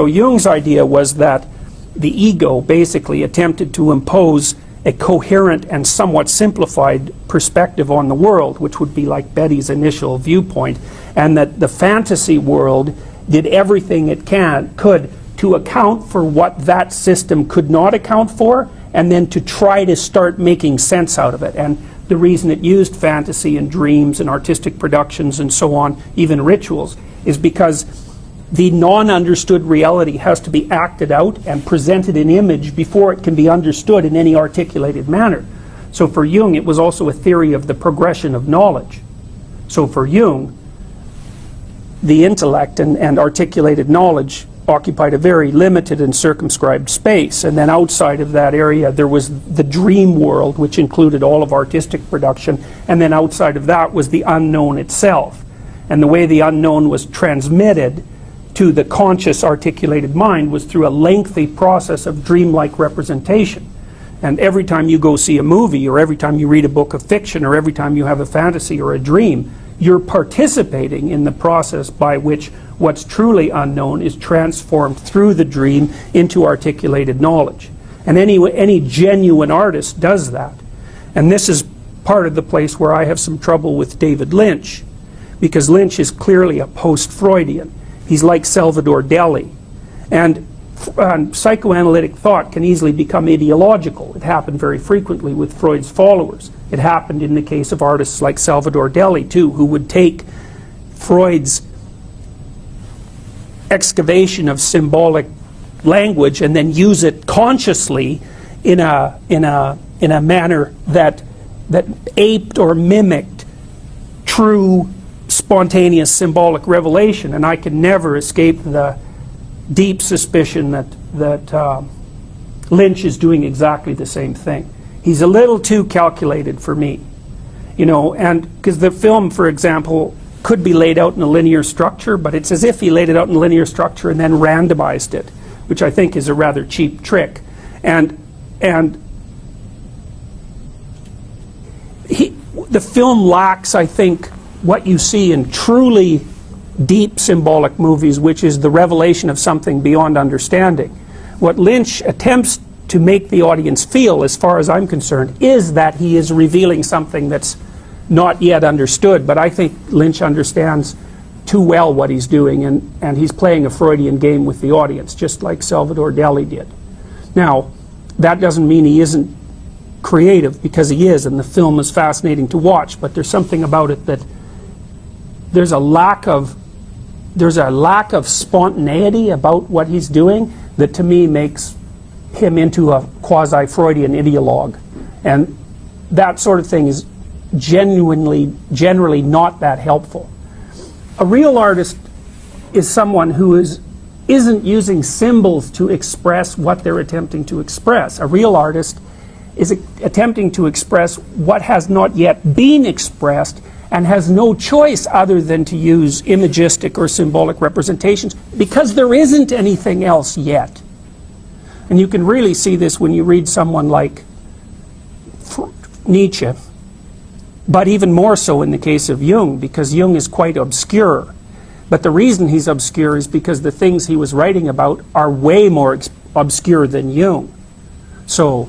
So Jung's idea was that the ego basically attempted to impose a coherent and somewhat simplified perspective on the world, which would be like Betty's initial viewpoint, and that the fantasy world did everything it could to account for what that system could not account for, and then to try to start making sense out of it. And the reason it used fantasy and dreams and artistic productions and so on, even rituals, is because the non-understood reality has to be acted out and presented in image before it can be understood in any articulated manner. So for Jung, it was also a theory of the progression of knowledge. So for Jung, the intellect and articulated knowledge occupied a very limited and circumscribed space, and then outside of that area there was the dream world, which included all of artistic production, and then outside of that was the unknown itself. And the way the unknown was transmitted to the conscious articulated mind was through a lengthy process of dreamlike representation. And every time you go see a movie, or every time you read a book of fiction, or every time you have a fantasy or a dream, you're participating in the process by which what's truly unknown is transformed through the dream into articulated knowledge. And any genuine artist does that. And this is part of the place where I have some trouble with David Lynch, because Lynch is clearly a post-Freudian. He's like Salvador Dali. And psychoanalytic thought can easily become ideological. It happened very frequently with Freud's followers. It happened in the case of artists like Salvador Dali, too, who would take Freud's excavation of symbolic language and then use it consciously in a manner that aped or mimicked true spontaneous symbolic revelation. And I can never escape the deep suspicion that Lynch is doing exactly the same thing. He's a little too calculated for me, you know, and because the film, for example, could be laid out in a linear structure, but it's as if he laid it out in a linear structure and then randomized it, which I think is a rather cheap trick. And the film lacks, I think, what you see in truly deep symbolic movies, which is the revelation of something beyond understanding. What Lynch attempts to make the audience feel, as far as I'm concerned, is that he is revealing something that's not yet understood. But I think Lynch understands too well what he's doing, and he's playing a Freudian game with the audience, just like Salvador Dali did. Now, that doesn't mean he isn't creative, because he is, and the film is fascinating to watch, but there's something about it that there's a lack of spontaneity about what he's doing that to me makes him into a quasi-Freudian ideologue. And that sort of thing is generally not that helpful. A real artist is someone who isn't using symbols to express what they're attempting to express. A real artist is attempting to express what has not yet been expressed and has no choice other than to use imagistic or symbolic representations, because there isn't anything else yet. And you can really see this when you read someone like Nietzsche, but even more so in the case of Jung, because Jung is quite obscure. But the reason he's obscure is because the things he was writing about are way more obscure than Jung. So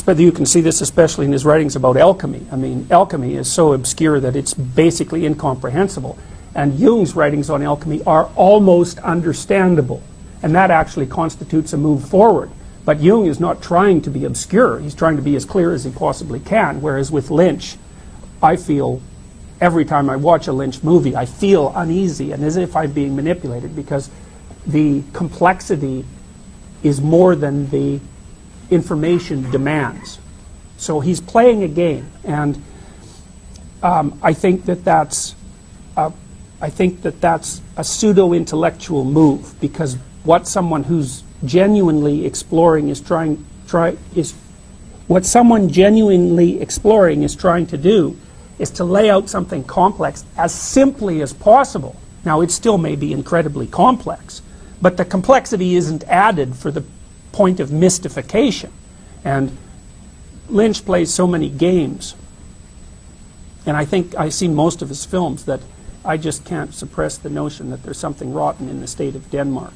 you can see this especially in his writings about alchemy. I mean, alchemy is so obscure that it's basically incomprehensible. And Jung's writings on alchemy are almost understandable. And that actually constitutes a move forward. But Jung is not trying to be obscure. He's trying to be as clear as he possibly can. Whereas with Lynch, I feel, every time I watch a Lynch movie, I feel uneasy and as if I'm being manipulated, because the complexity is more than the information demands. So he's playing a game, and I think that that's a pseudo-intellectual move, because what someone who's genuinely exploring is trying to do is to lay out something complex as simply as possible. Now, it still may be incredibly complex, but the complexity isn't added for the point of mystification. And Lynch plays so many games, and I think I've seen most of his films, that I just can't suppress the notion that there's something rotten in the state of Denmark.